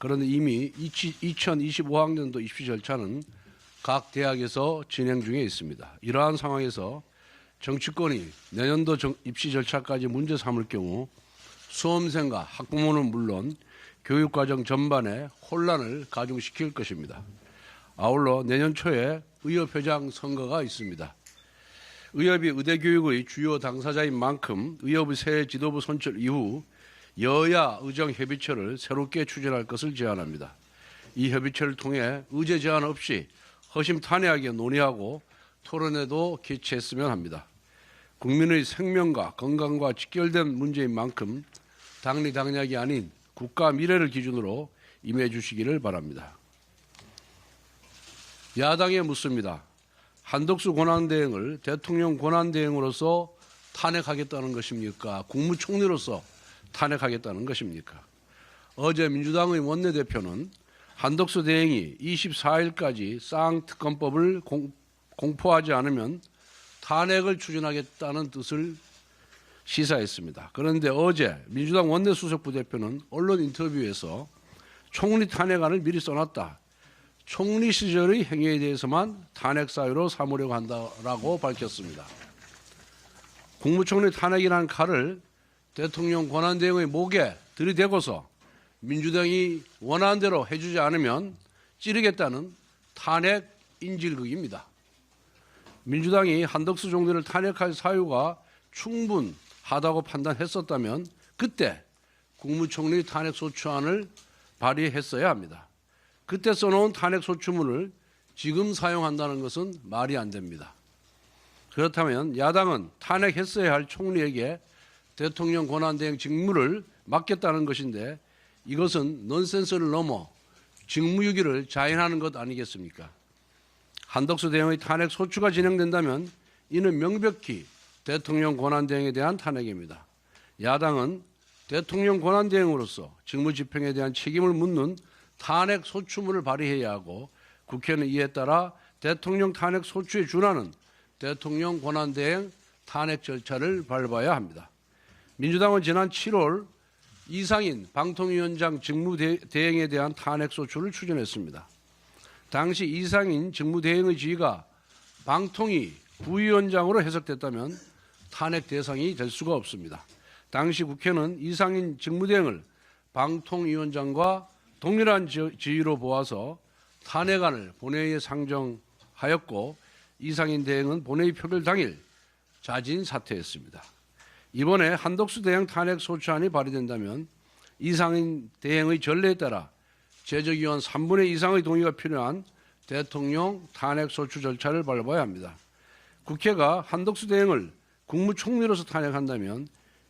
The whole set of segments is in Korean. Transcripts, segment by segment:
그런데 이미 2025학년도 입시 절차는 각 대학에서 진행 중에 있습니다. 이러한 상황에서 정치권이 내년도 입시 절차까지 문제 삼을 경우 수험생과 학부모는 물론 교육과정 전반에 혼란을 가중시킬 것입니다. 아울러 내년 초에 의협회장 선거가 있습니다. 의협이 의대교육의 주요 당사자인 만큼 의협의 새 지도부 선출 이후 여야 의정협의체를 새롭게 추진할 것을 제안합니다. 이 협의체를 통해 의제 제한 없이 허심탄회하게 논의하고 토론회도 개최했으면 합니다. 국민의 생명과 건강과 직결된 문제인 만큼 당리당략이 아닌 국가 미래를 기준으로 임해 주시기를 바랍니다. 야당에 묻습니다. 한덕수 권한대행을 대통령 권한대행으로서 탄핵하겠다는 것입니까? 국무총리로서 탄핵하겠다는 것입니까? 어제 민주당의 원내대표는 한덕수 대행이 24일까지 쌍특검법을 공포하지 않으면 탄핵을 추진하겠다는 뜻을 시사했습니다. 그런데 어제 민주당 원내수석부 대표는 언론 인터뷰에서 총리 탄핵안을 미리 써놨다. 총리 시절의 행위에 대해서만 탄핵 사유로 삼으려고 한다라고 밝혔습니다. 국무총리 탄핵이라는 칼을 대통령 권한대행의 목에 들이대고서 민주당이 원하는 대로 해주지 않으면 찌르겠다는 탄핵 인질극입니다. 민주당이 한덕수 총리를 탄핵할 사유가 충분하다고 판단했었다면 그때 국무총리 탄핵소추안을 발의했어야 합니다. 그때 써놓은 탄핵소추문을 지금 사용한다는 것은 말이 안 됩니다. 그렇다면 야당은 탄핵했어야 할 총리에게 대통령 권한대행 직무를 맡겼다는 것인데 이것은 넌센스를 넘어 직무유기를 자행하는 것 아니겠습니까? 한덕수 대행의 탄핵 소추가 진행된다면 이는 명백히 대통령 권한대행에 대한 탄핵입니다. 야당은 대통령 권한대행으로서 직무집행에 대한 책임을 묻는 탄핵 소추문을 발의해야 하고 국회는 이에 따라 대통령 탄핵 소추에 준하는 대통령 권한대행 탄핵 절차를 밟아야 합니다. 민주당은 지난 7월 이상인 방통위원장 직무대행에 대한 탄핵소추를 추진했습니다. 당시 이상인 직무대행의 지위가 방통위 부위원장으로 해석됐다면 탄핵 대상이 될 수가 없습니다. 당시 국회는 이상인 직무대행을 방통위원장과 동일한 지위로 보아서 탄핵안을 본회의에 상정하였고 이상인 대행은 본회의 표결 당일 자진 사퇴했습니다. 이번에 한덕수 대행 탄핵 소추안이 발의된다면 이상인 대행의 전례에 따라 제적위원 3분의 2 이상의 동의가 필요한 대통령 탄핵 소추 절차를 밟아야 합니다. 국회가 한덕수 대행을 국무총리로서 탄핵한다면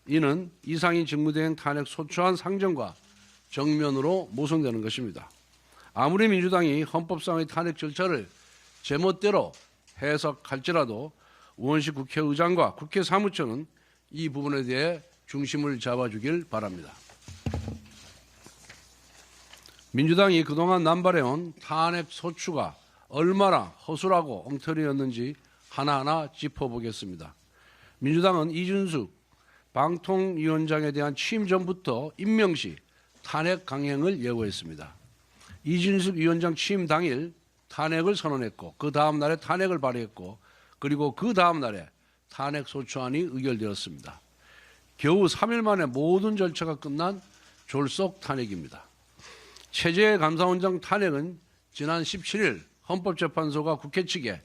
이는 이상인 직무대행 탄핵 소추안 상정과 정면으로 모순되는 것입니다. 아무리 민주당이 헌법상의 탄핵 절차를 제멋대로 해석할지라도 우원식 국회의장과 국회 사무처는 이 부분에 대해 중심을 잡아주길 바랍니다. 민주당이 그동안 남발해온 탄핵 소추가 얼마나 허술하고 엉터리였는지 하나하나 짚어보겠습니다. 민주당은 이준숙 방통위원장에 대한 취임 전부터 임명 시 탄핵 강행을 예고했습니다. 이준숙 위원장 취임 당일 탄핵을 선언했고 그 다음 날에 탄핵을 발의했고 그리고 그 다음 날에 탄핵 소추안이 의결되었습니다. 겨우 3일 만에 모든 절차가 끝난 졸속 탄핵입니다. 최재해 감사원장 탄핵은 지난 17일 헌법재판소가 국회 측에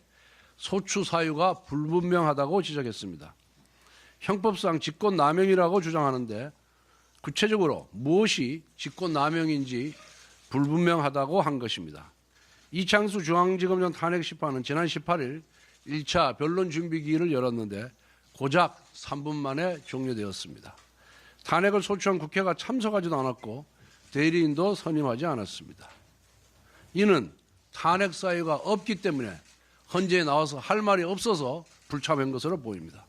소추 사유가 불분명하다고 지적했습니다. 형법상 직권남용이라고 주장하는데 구체적으로 무엇이 직권남용인지 불분명하다고 한 것입니다. 이창수 중앙지검장 탄핵 심판은 지난 18일 1차 변론 준비기일을 열었는데 고작 3분 만에 종료되었습니다. 탄핵을 소추한 국회가 참석하지도 않았고 대리인도 선임하지 않았습니다. 이는 탄핵 사유가 없기 때문에 헌재에 나와서 할 말이 없어서 불참한 것으로 보입니다.